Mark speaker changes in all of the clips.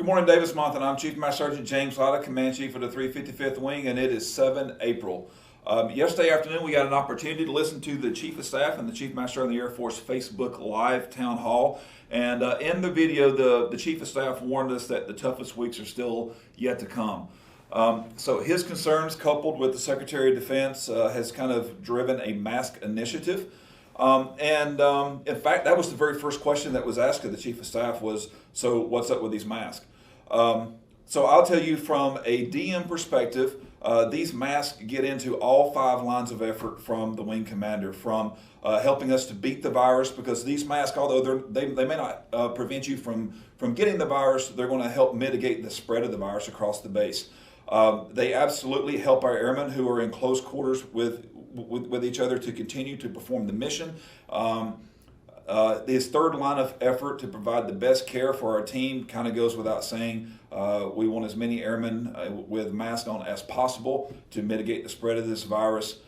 Speaker 1: Good morning, Davis Month, and I'm Chief Master Sergeant James Lotta, Command Chief of the 355th Wing, and it is 7 April. Yesterday afternoon, we got an opportunity to listen to the Chief of Staff and the Chief Master of the Air Force Facebook Live Town Hall. And in the video, the Chief of Staff warned us that the toughest weeks are still yet to come. So his concerns, coupled with the Secretary of Defense, has kind of driven a mask initiative. In fact, that was the very first question that was asked of the Chief of Staff was, so what's up with these masks? So I'll tell you from a DM perspective, these masks get into all 5 lines of effort from the wing commander, from helping us to beat the virus, because these masks, although they may not prevent you from getting the virus, they're going to help mitigate the spread of the virus across the base. They absolutely help our airmen who are in close quarters with each other to continue to perform the mission. His third line of effort to provide the best care for our team kind of goes without saying. We want as many airmen with masks on as possible to mitigate the spread of this virus.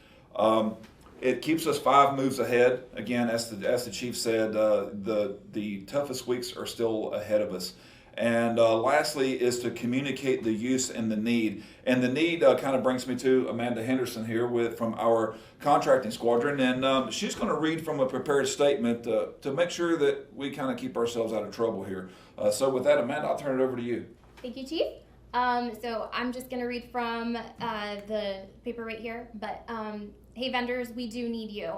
Speaker 1: It keeps us 5 moves ahead. Again, as the chief said, the toughest weeks are still ahead of us. And lastly is to communicate the use and the need. And the need kind of brings me to Amanda Henderson here from our Contracting Squadron. And she's going to read from a prepared statement to make sure that we kind of keep ourselves out of trouble here. So with that, Amanda, I'll turn it over to you.
Speaker 2: Thank you, Chief. So I'm just going to read from the paper right here. But hey, vendors, we do need you.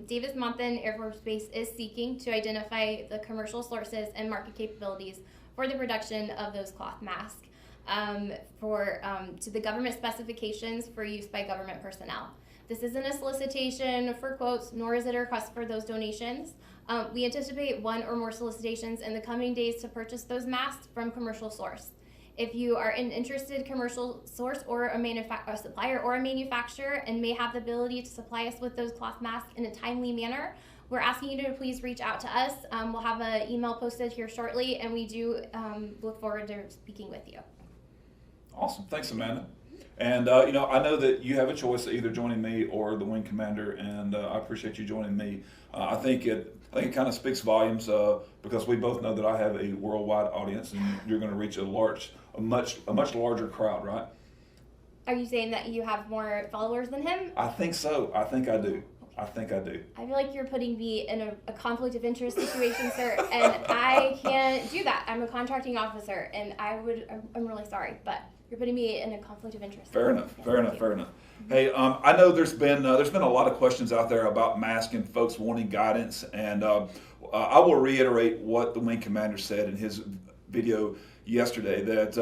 Speaker 2: Davis-Monthan Air Force Base is seeking to identify the commercial sources and market capabilities for the production of those cloth masks to the government specifications for use by government personnel. This isn't a solicitation for quotes, nor is it a request for those donations. We anticipate 1 or more solicitations in the coming days to purchase those masks from commercial source. If you are an interested commercial source or a supplier or a manufacturer and may have the ability to supply us with those cloth masks in a timely manner, we're asking you to please reach out to us. We'll have an email posted here shortly, and we do look forward to speaking with you. Awesome.
Speaker 1: Thanks, Amanda. And, I know that you have a choice of either joining me or the wing commander, and I appreciate you joining me. I think it kind of speaks volumes because we both know that I have a worldwide audience, and you're going to reach a much larger crowd, right?
Speaker 2: Are you saying that you have more followers than him?
Speaker 1: I think so. I think I do. I feel
Speaker 2: like you're putting me in a conflict of interest situation, sir, and I can't do that. I'm a contracting officer, and I'm really sorry, but you're putting me in a conflict of interest.
Speaker 1: Fair enough. Hey, I know there's been a lot of questions out there about masks and folks wanting guidance, and I will reiterate what the wing commander said in his video yesterday, that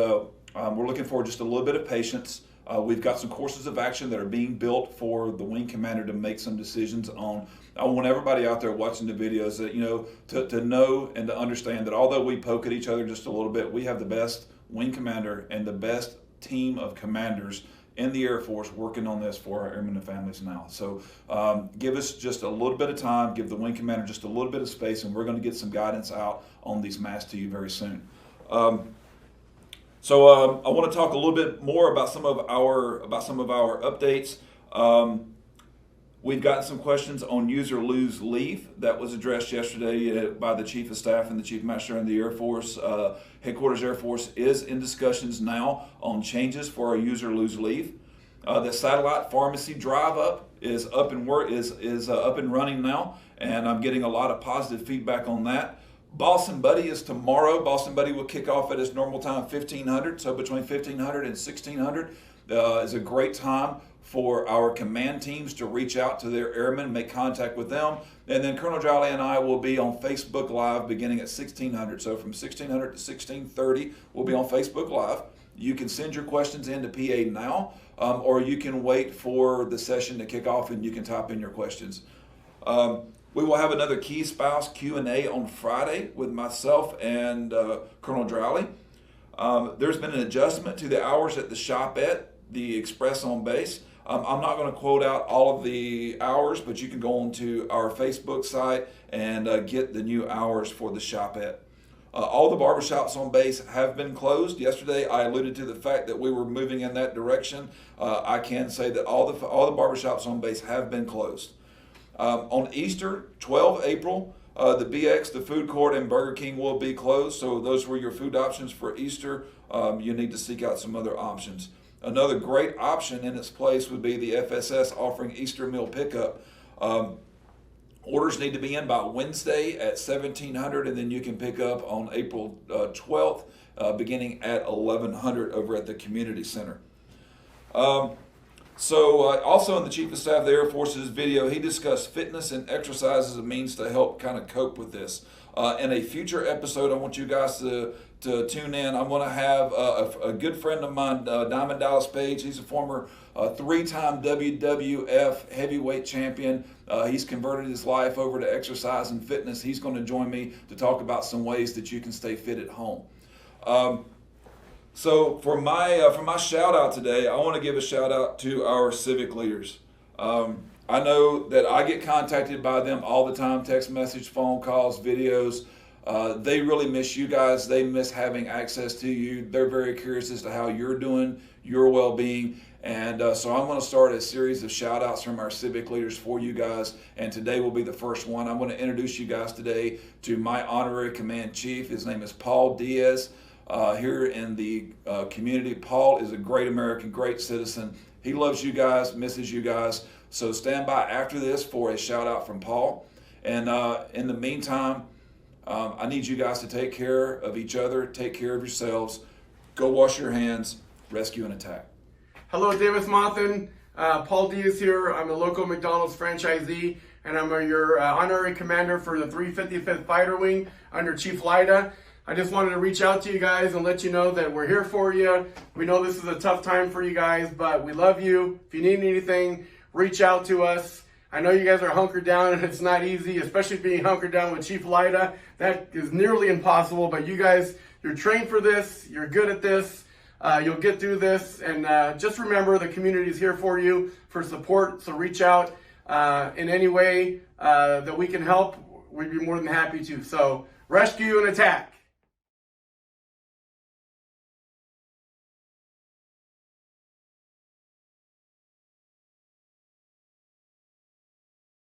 Speaker 1: we're looking for just a little bit of patience. We've got some courses of action that are being built for the wing commander to make some decisions on. I want everybody out there watching the videos that, to know and to understand that although we poke at each other just a little bit, we have the best wing commander and the best team of commanders in the Air Force working on this for our airmen and families now. So give us just a little bit of time, give the wing commander just a little bit of space, and we're going to get some guidance out on these masks to you very soon. So I want to talk a little bit more about some of our updates. We've gotten some questions on use or lose leave that was addressed yesterday by the Chief of Staff and the Chief Master in the Air Force. Headquarters Air Force is in discussions now on changes for our use or lose leave. The satellite pharmacy drive up is up and running now, and I'm getting a lot of positive feedback on that. Boston Buddy is tomorrow. Boston Buddy will kick off at its normal time, 1500. So between 1500 and 1600 is a great time for our command teams to reach out to their airmen, make contact with them. And then Colonel Jolly and I will be on Facebook Live beginning at 1600. So from 1600 to 1630, we'll be on Facebook Live. You can send your questions in to PA now, or you can wait for the session to kick off and you can type in your questions. We will have another Key Spouse Q&A on Friday with myself and Colonel Drowley. There's been an adjustment to the hours at the shop at the Express on Base. I'm not going to quote out all of the hours, but you can go onto our Facebook site and get the new hours for the shop at. All the barbershops on base have been closed. Yesterday, I alluded to the fact that we were moving in that direction. I can say that all the barbershops on base have been closed. On Easter, 12 April, The BX, the food court, and Burger King will be closed. So those were your food options for Easter. You need to seek out some other options. Another great option in its place would be the FSS offering Easter meal pickup. Orders need to be in by Wednesday at 1700, and then you can pick up on April 12th, beginning at 1100 over at the community center. Also in the Chief of Staff of the Air Force's video, he discussed fitness and exercise as a means to help kind of cope with this. In a future episode, I want you guys to tune in. I'm going to have a good friend of mine, Diamond Dallas Page. He's a former three-time WWF heavyweight champion. He's converted his life over to exercise and fitness. He's going to join me to talk about some ways that you can stay fit at home. So for my shout out today, I want to give a shout out to our civic leaders. I know that I get contacted by them all the time, text message, phone calls, videos. They really miss you guys. They miss having access to you. They're very curious as to how you're doing, your well-being. And so I'm going to start a series of shout outs from our civic leaders for you guys. And today will be the first one. I'm going to introduce you guys today to my honorary command chief. His name is Paul Diaz. Here in the community, Paul is a great American, great citizen. He loves you guys, misses you guys. So stand by after this for a shout out from Paul. And in the meantime, I need you guys to take care of each other, take care of yourselves, go wash your hands, rescue and attack.
Speaker 3: Hello, Davis Mothin. Paul Diaz here. I'm a local McDonald's franchisee, and I'm your honorary commander for the 355th Fighter Wing under Chief Lyda. I just wanted to reach out to you guys and let you know that we're here for you. We know this is a tough time for you guys, but we love you. If you need anything, reach out to us. I know you guys are hunkered down, and it's not easy, especially being hunkered down with Chief Lyda. That is nearly impossible, but you guys, you're trained for this. You're good at this. You'll get through this, and just remember the community is here for you for support, so reach out in any way that we can help. We'd be more than happy to. So rescue and attack.